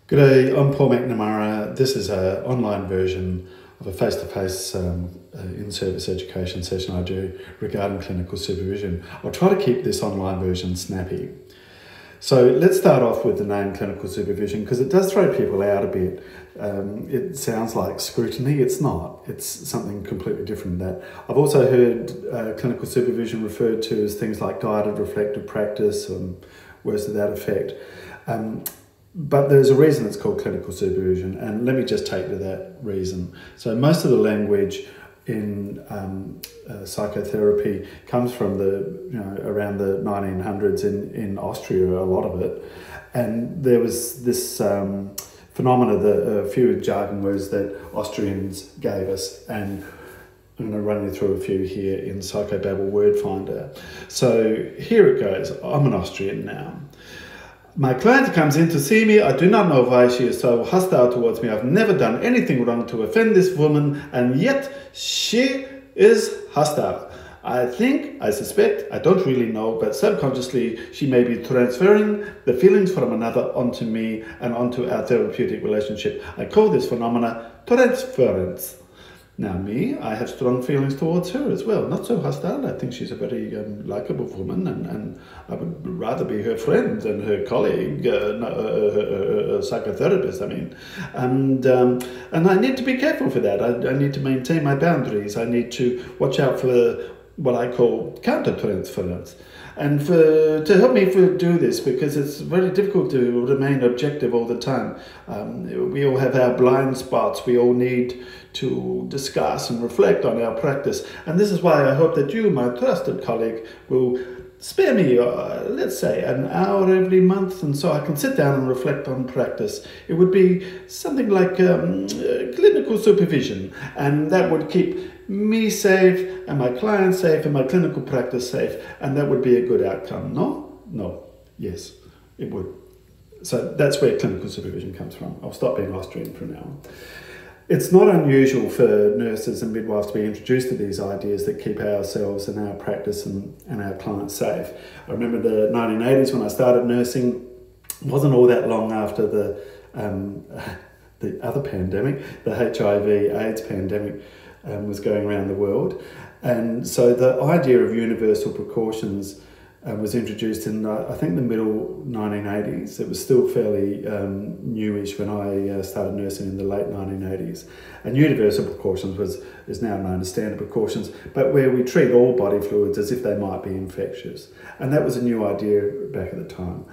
G'day, I'm Paul McNamara. This is an online version of a face-to-face in-service education session I do regarding clinical supervision. I'll try to keep this online version snappy. So let's start off with the name clinical supervision because it does throw people out a bit. It sounds like scrutiny. It's not. It's something completely different than that. I've also heard clinical supervision referred to as things like guided reflective practice and words to that effect. But there's a reason it's called clinical supervision, and let me just take to that reason. So most of the language in psychotherapy comes from around the 1900s in Austria, a lot of it, and there was this phenomena, a few jargon words that Austrians gave us, and I'm going to run you through a few here in Psychobabble Word Finder. So here it goes. I'm an Austrian now. My client comes in to see me. I do not know why she is so hostile towards me. I've never done anything wrong to offend this woman, and yet she is hostile. I suspect, I don't really know, but subconsciously she may be transferring the feelings from another onto me and onto our therapeutic relationship. I call this phenomena transference. Now me, I have strong feelings towards her as well. Not so hostile. I think she's a very likeable woman, and I would rather be her friend than her colleague, her psychotherapist, I mean. And I need to be careful for that. I need to maintain my boundaries. I need to watch out for what I call counter-transference. And to help me do this, because it's very difficult to remain objective all the time. We all have our blind spots. We all need to discuss and reflect on our practice. And this is why I hope that you, my trusted colleague, will spare me, let's say, an hour every month, and so I can sit down and reflect on practice. It would be something like clinical supervision, and that would keep me safe and my client safe and my clinical practice safe, and that would be a good outcome. No, yes, it would. So that's where clinical supervision comes from. I'll stop being Austrian for now. It's not unusual for nurses and midwives to be introduced to these ideas that keep ourselves and our practice and our clients safe. I remember the 1980s when I started nursing. It wasn't all that long after the other pandemic, the HIV/AIDS pandemic, was going around the world. And so the idea of universal precautions was introduced in, I think, the middle 1980s. It was still fairly newish when I started nursing in the late 1980s. And universal precautions is now known as standard precautions, but where we treat all body fluids as if they might be infectious. And that was a new idea back at the time.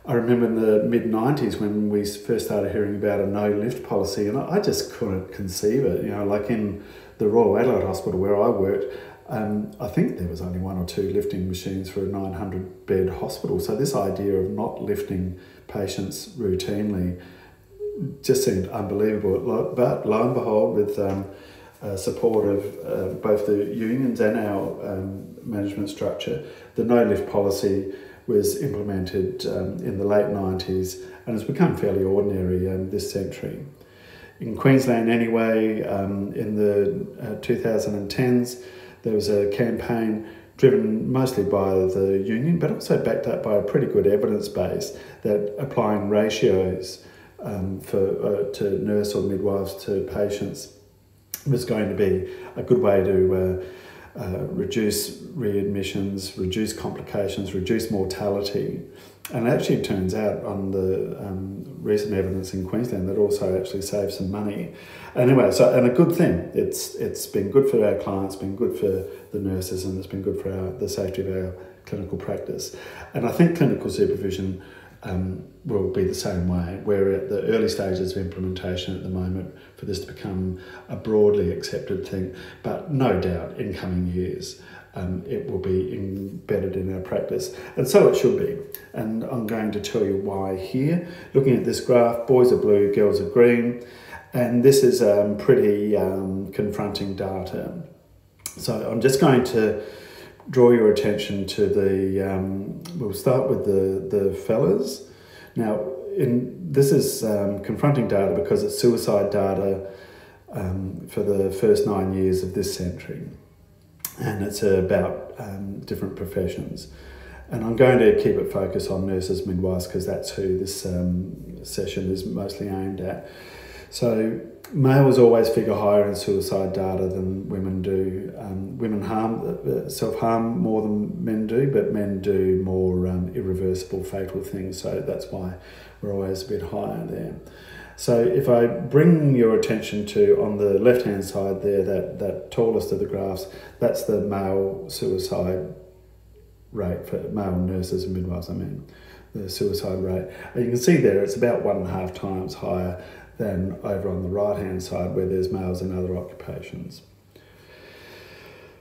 I remember in the mid-90s when we first started hearing about a no-lift policy, and I just couldn't conceive it. You know, like in the Royal Adelaide Hospital where I worked, I think there was only 1 or 2 lifting machines for a 900-bed hospital. So this idea of not lifting patients routinely just seemed unbelievable. But lo and behold, with support of both the unions and our management structure, the no-lift policy was implemented in the late 90s and has become fairly ordinary this century. In Queensland anyway, in the 2010s, there was a campaign driven mostly by the union, but also backed up by a pretty good evidence base that applying ratios to nurse or midwives to patients was going to be a good way to reduce readmissions, reduce complications, reduce mortality. And it actually turns out on the recent evidence in Queensland that also actually saves some money. Anyway, and a good thing. It's been good for our clients, been good for the nurses, and it's been good for the safety of our clinical practice. And I think clinical supervision will be the same way. We're at the early stages of implementation at the moment for this to become a broadly accepted thing, but no doubt in coming years it will be embedded in our practice, and so it should be. And I'm going to tell you why here. Looking at this graph, boys are blue, girls are green, and this is pretty confronting data. So I'm just going to draw your attention to we'll start with the fellas. Now, this is confronting data because it's suicide data for the first 9 years of this century. And it's about different professions. And I'm going to keep it focused on nurses, midwives, because that's who this session is mostly aimed at. So males always figure higher in suicide data than women do. Women self-harm more than men do, but men do more irreversible fatal things. So that's why we're always a bit higher there. So if I bring your attention to, on the left-hand side there, that tallest of the graphs, that's the male suicide rate for male nurses and midwives, the suicide rate. And you can see there it's about 1.5 times higher than over on the right-hand side where there's males in other occupations.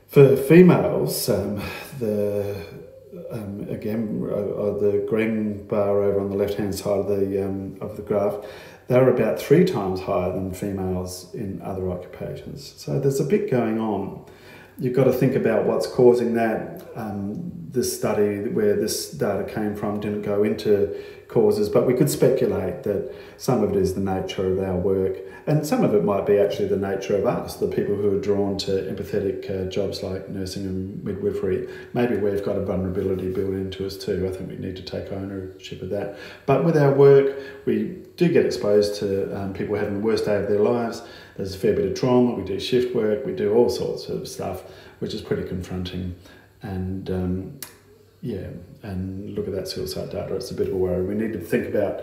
For females, the green bar over on the left-hand side of the graph, they're about 3 times higher than females in other occupations. So there's a bit going on. You've got to think about what's causing that. This study where this data came from didn't go into causes, but we could speculate that some of it is the nature of our work, and some of it might be actually the nature of us, the people who are drawn to empathetic jobs like nursing and midwifery. Maybe we've got a vulnerability built into us too. I think we need to take ownership of that. But with our work, we do get exposed to people having the worst day of their lives. There's a fair bit of trauma, we do shift work, we do all sorts of stuff, which is pretty confronting. And and look at that suicide data, it's a bit of a worry. We need to think about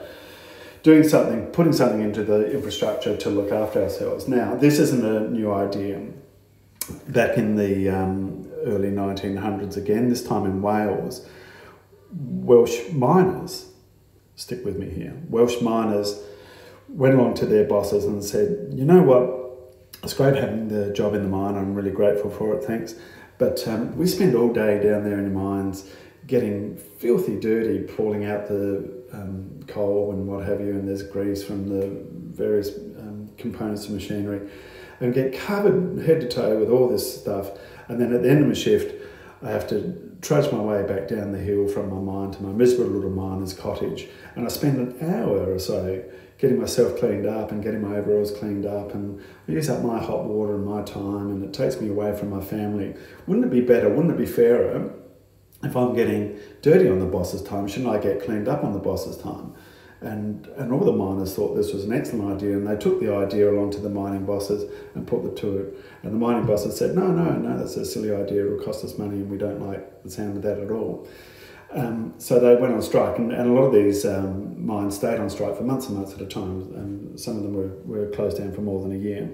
doing something, putting something into the infrastructure to look after ourselves. Now, this isn't a new idea. Back in the early 1900s again, this time in Wales, Welsh miners, stick with me here, Welsh miners went along to their bosses and said, you know what, it's great having the job in the mine, I'm really grateful for it, thanks. But we spend all day down there in the mines getting filthy dirty, pulling out the coal and what have you, and there's grease from the various components of machinery, and get covered head to toe with all this stuff. And then at the end of my shift, I have to trudge my way back down the hill from my mine to my miserable little miner's cottage. And I spend an hour or so getting myself cleaned up and getting my overalls cleaned up, and I use up my hot water and my time, and it takes me away from my family. Wouldn't it be better, wouldn't it be fairer, if I'm getting dirty on the boss's time, shouldn't I get cleaned up on the boss's time? And all the miners thought this was an excellent idea, and they took the idea along to the mining bosses and put it to it. And the mining bosses said, no, that's a silly idea, it'll cost us money and we don't like the sound of that at all. So they went on strike, and a lot of these mines stayed on strike for months and months at a time, and some of them were closed down for more than a year.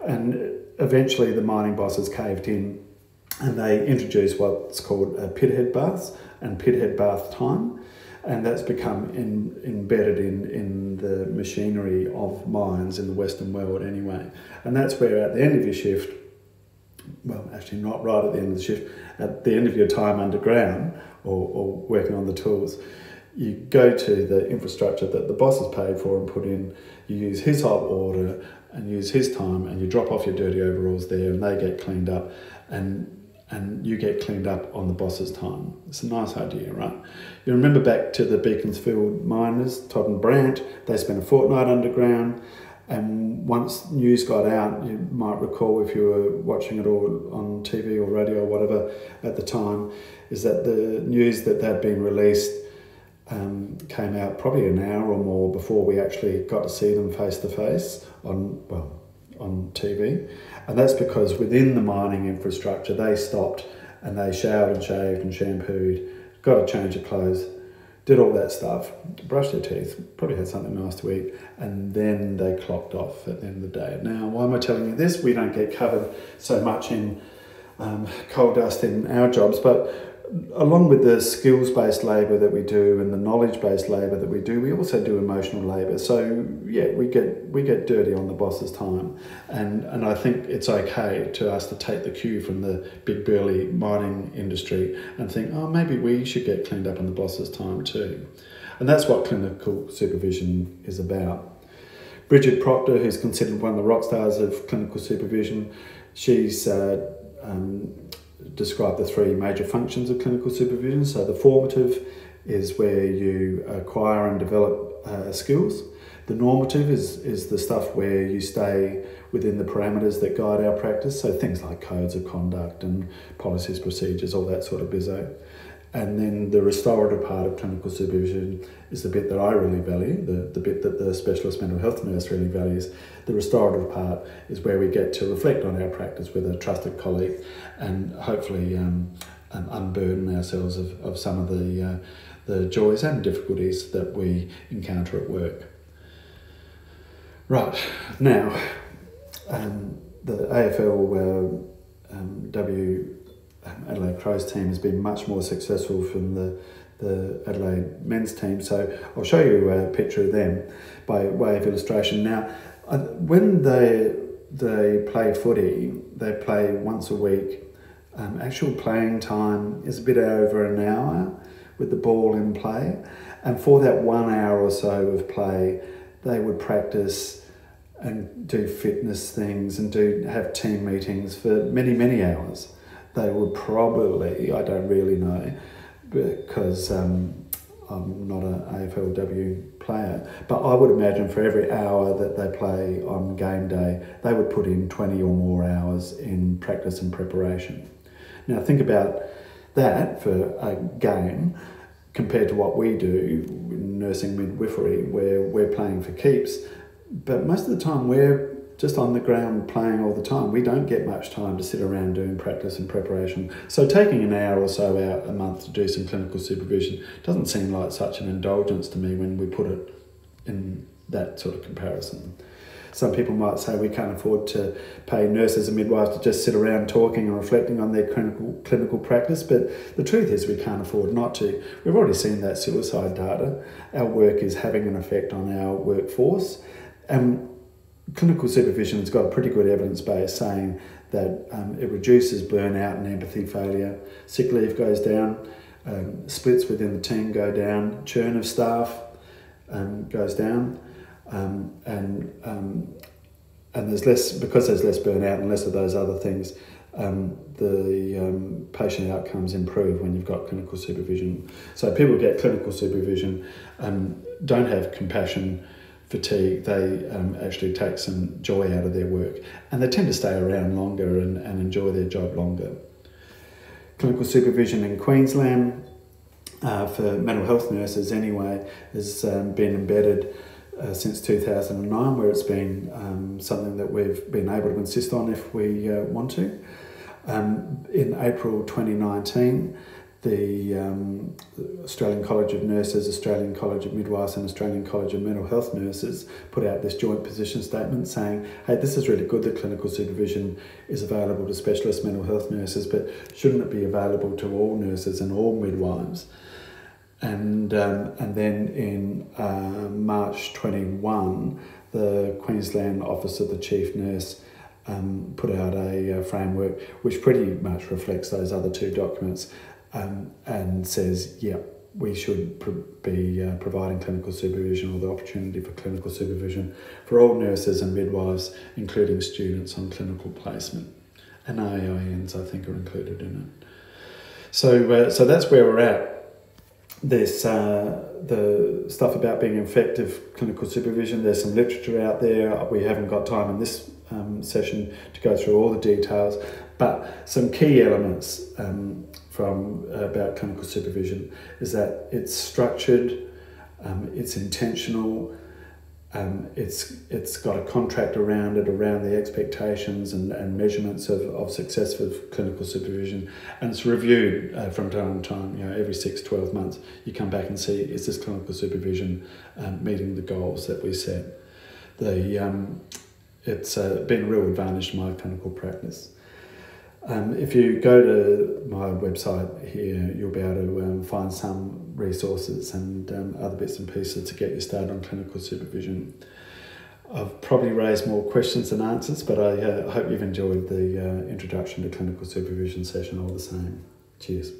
And eventually the mining bosses caved in, and they introduced what's called pithead baths and pithead bath time, and that's become embedded in the machinery of mines in the Western world anyway. And that's where at the end of your shift, well, actually not right at the end of the shift, at the end of your time underground or working on the tools, you go to the infrastructure that the boss has paid for and put in, you use his hot water and use his time, and you drop off your dirty overalls there and they get cleaned up, and you get cleaned up on the boss's time. It's a nice idea, right? You remember back to the Beaconsfield miners, Todd and Brandt, they spent a fortnight underground, and once news got out, you might recall if you were watching it all on TV or radio or whatever at the time, is that the news that they'd been released came out probably an hour or more before we actually got to see them face to face on TV. And that's because within the mining infrastructure, they stopped and they showered and shaved and shampooed, got a change of clothes, did all that stuff, brushed their teeth, probably had something nice to eat, and then they clocked off at the end of the day. Now, why am I telling you this? We don't get covered so much in coal dust in our jobs, but along with the skills-based labour that we do and the knowledge-based labour that we do, we also do emotional labour. So yeah, we get dirty on the boss's time, and I think it's okay to us to take the cue from the big burly mining industry and think, oh, maybe we should get cleaned up on the boss's time too. And that's what clinical supervision is about. Bridget Proctor, who's considered one of the rock stars of clinical supervision, she's describe the 3 major functions of clinical supervision. So the formative is where you acquire and develop skills. The normative is the stuff where you stay within the parameters that guide our practice. So things like codes of conduct and policies, procedures, all that sort of bizzo. And then the restorative part of clinical supervision is the bit that I really value, the bit that the specialist mental health nurse really values. The restorative part is where we get to reflect on our practice with a trusted colleague and hopefully unburden ourselves of some of the joys and difficulties that we encounter at work. Right, now, the AFL Adelaide Crows team has been much more successful from the Adelaide men's team, so I'll show you a picture of them by way of illustration. Now, when they play footy, they play once a week. Actual playing time is a bit over an hour with the ball in play, and for that 1 hour or so of play, they would practice and do fitness things and have team meetings for many hours. They would probably, I don't really know, because I'm not an AFLW player, but I would imagine for every hour that they play on game day, they would put in 20 or more hours in practice and preparation. Now think about that for a game compared to what we do in nursing midwifery, where we're playing for keeps, but most of the time we're just on the ground playing all the time. We don't get much time to sit around doing practice and preparation. So taking an hour or so out a month to do some clinical supervision doesn't seem like such an indulgence to me when we put it in that sort of comparison. Some people might say we can't afford to pay nurses and midwives to just sit around talking and reflecting on their clinical practice, but the truth is we can't afford not to. We've already seen that suicide data. Our work is having an effect on our workforce, and clinical supervision has got a pretty good evidence base saying that it reduces burnout and empathy failure, sick leave goes down, splits within the team go down, churn of staff goes down, and there's less, because there's less burnout and less of those other things, the patient outcomes improve when you've got clinical supervision. So people get clinical supervision, don't have compassion fatigue, they actually take some joy out of their work, and they tend to stay around longer and enjoy their job longer. Clinical supervision in Queensland, for mental health nurses anyway, has been embedded since 2009, where it's been something that we've been able to insist on if we want to. In April 2019, the Australian College of Nurses, Australian College of Midwives and Australian College of Mental Health Nurses put out this joint position statement saying, hey, this is really good that clinical supervision is available to specialist mental health nurses, but shouldn't it be available to all nurses and all midwives? And then in March 21, the Queensland Office of the Chief Nurse put out a framework which pretty much reflects those other two documents, and says, yeah, we should be providing clinical supervision, or the opportunity for clinical supervision for all nurses and midwives, including students on clinical placement. And AINs, I think, are included in it. So that's where we're at. There's the stuff about being effective clinical supervision. There's some literature out there. We haven't got time in this session to go through all the details, but some key elements from about clinical supervision is that it's structured, it's intentional, it's got a contract around it, around the expectations and measurements of success for clinical supervision, and it's reviewed from time to time. Every 6-12 months you come back and see, is this clinical supervision meeting the goals that we set. It's been a real advantage to my clinical practice. If you go to my website here, you'll be able to find some resources and other bits and pieces to get you started on clinical supervision. I've probably raised more questions than answers, but I hope you've enjoyed the introduction to clinical supervision session all the same. Cheers.